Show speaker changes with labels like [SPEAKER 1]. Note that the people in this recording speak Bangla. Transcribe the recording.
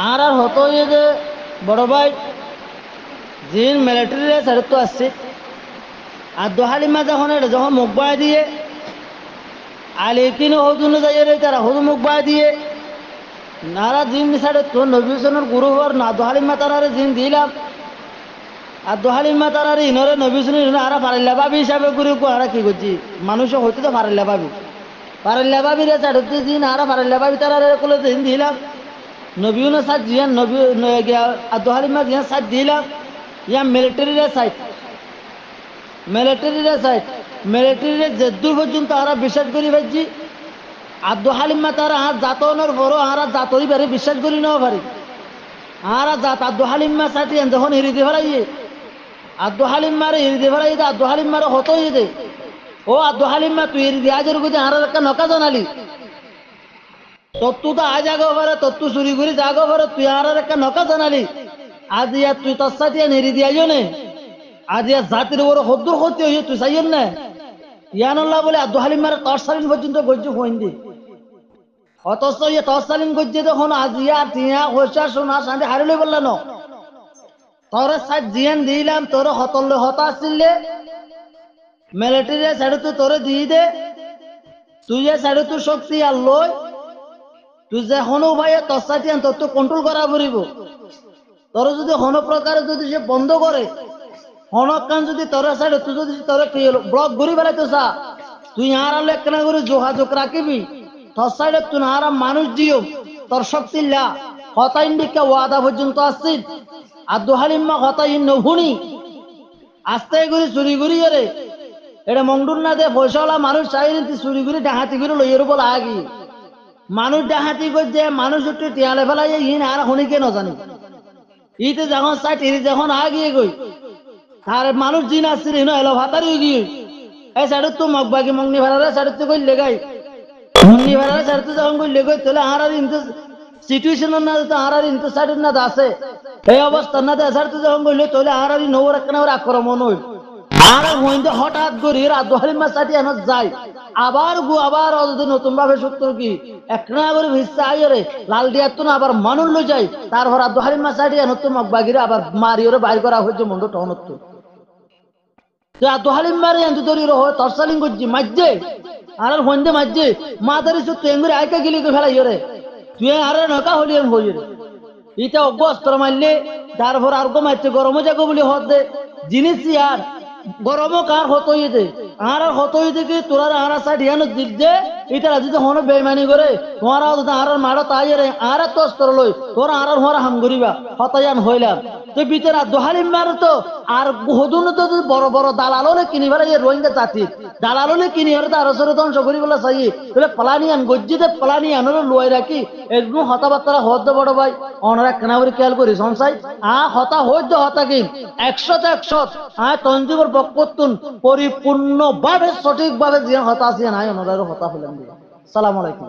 [SPEAKER 1] আর হতো যে বড় ভাই জিন মিলিটারি সাইড তো আসছে আর দোহালিমা যখন মুখ বায় দিয়ে আলিকিন হজুন যাই তারা হজু মুখ বায় দিয়ে নারা জিন সাইড তো নবীনের গুরু হওয়ার না দোহালিমা তারারে জিন দিলাম আর দোহালিমা তারারে ইনরে নবীনের আরা পারিল্লা ভাবি হিসাবে গুরু আরা কি করছি মানুষ হইতে তো পারিল্লা ভাবি রে সাইড জিন আরা পারিল্লা ভাবি তারারে কোলে জিন দিলাম নবীনের সাইড জিয়ান নবী আর দোহালিমা জিয়ান সাইড দিলাম ইয়া মিলিটারির সাইড মিলিটারির যেদূর পর্যন্ত আরা বিশ্বাস করি ভাবছি আব্দু হালিমা তারা আর জাতনের বড় আর জাতই পারে বিশ্বাস করি না পারি আর জাত আব্দু হালিমা সাথে যখন হিরিতে ফেলাইয়ে আব্দু হালিমারে হিরিতে ফেলাই আব্দু হালিমারে হতই দে ও আব্দু হালিমা তুই হিরিতে আজের গুজে আর একটা নকা জানালি তত্তু তো আজ আগো পারে তত্তু চুরি করে যাগো পারে তুই আর একটা নকা জানালি আজ ইয়া তুই তোর সাথে হিরিতে আইও নে আজ ইয়া জাতির বড় হদ্দুর হতে হইয়ে তুই চাইয়েন না ইয়ানুল্লাহ বলে আব্দু হালিমারে তরসালিন পর্যন্ত গজ্জু হইন দি অথচ ইয়ে তরসালিন গজ্জে তখন আজিয়া টিয়া হোসা সোনা শান্তি হারিলে বললেন ন তোর সাইড জিয়ান দিলাম তোর হতলে হতা আসলে মিলিটারি সাইডে তুই তোরে দিয়ে দে তুই যে সাইডে তুই শক্তি আর লই তুই যে হনো ভাই তোর সাথে তোর তো কন্ট্রোল করা পড়িব তোর যদি হনো প্রকারে যদি সে বন্ধ করে হনকান যদি তোর সাইডে তুই যদি তোর ব্লক ঘুরি বেড়াইতো চা তুই আর আলো একখানা করে যোগাযোগ রাখিবি তোর সাইডে তুই আর মানুষ দিও তোর শক্তি লা হতাইন দিকে ওয়াদা পর্যন্ত আসছিস আব্দু হালিমা হতাইন নহুনি আস্তে করে চুরি করি রে এটা মংডুর না দে পয়সাওয়ালা মানুষ চাইলে তুই চুরি করে ডাহাতি করে লইয়ের বলে আগি মানুষ ডাহাতি করছে মানুষ একটু টিয়ালে ফেলাই ইন আর হনিকে ন জানি ইতে যখন চাই টিরি যখন আগিয়ে গই তার মানুষ জিন আসছিল হিনো এলো ভাতারি গিয়ে এই সাইড তো মগবাগি মংনি ভাড়া সাইড তো কই লেগাই মংনি ভাড়া সাইড তো যখন কই লেগাই তাহলে আর ইনতে সিচুয়েশন না তো আর ইনতে সাইড না আছে এই অবস্থা না দে সাইড তো যখন কইলে তাহলে আর নৌর একখানা আক্রমণ হই আর হইতে হঠাৎ করে আব্দু হালিমা সাথে এনে যায় আবার নতুন ভাবে সূত্র কি একখানা করে ভিসা আইরে লাল দিয়া তো না আবার মানুষ লই যায় তারপর আব্দু হালিমা সাথে এনে তো মগবাগিরে আবার মারিওরে বাইর করা হইছে মন্ড টহনত আব্দু হালিম মারি আনতে তরি রহ তরসালিং করছি মাঝে আর হইতে মাঝে মা তারি সু তুই এঙ্গুরি আইকা গিলি করে ফেলাই রে তুই আর নকা হলি আমি হই রে ইটা অজ্ঞ অস্ত্র মারলে তারপর আর গো মারছে গরমে যাগো বলি হদ দে জিনিস আর গরমও কার হতই দে আর হতই দেখি তোরা আর সাইড ইয়ানো দিক দে এটা যদি হনো বেইমানি করে তোরা যদি আর মারো তাই রে আর তো অস্ত্র লই তোরা আর হরা হাম করিবা হতায়ান হইলাম তো ভিতরে আব্দু হালিম মার তো আর হদুন তো বড় বড় দালালনে কিনি ফেলে রোহিঙ্গা জাতি দালালনে কিনি হরে তার সরে ধ্বংস করি বলে চাই তাহলে প্লানিয়ান গজ্জিতে প্লানিয়ান লুয়াই রাখি একদম হতাবার্তা হদ বড় ভাই অনারা কেনাবরি খেয়াল করি সংসাই হতা হইতে হতা কি 100 তঞ্জিবর বকপত্তুন পরিপূর্ণ ভাবে সঠিক ভাবে যে হতা আছে নাই অনারা হতা হলেন সালাম আলাইকুম।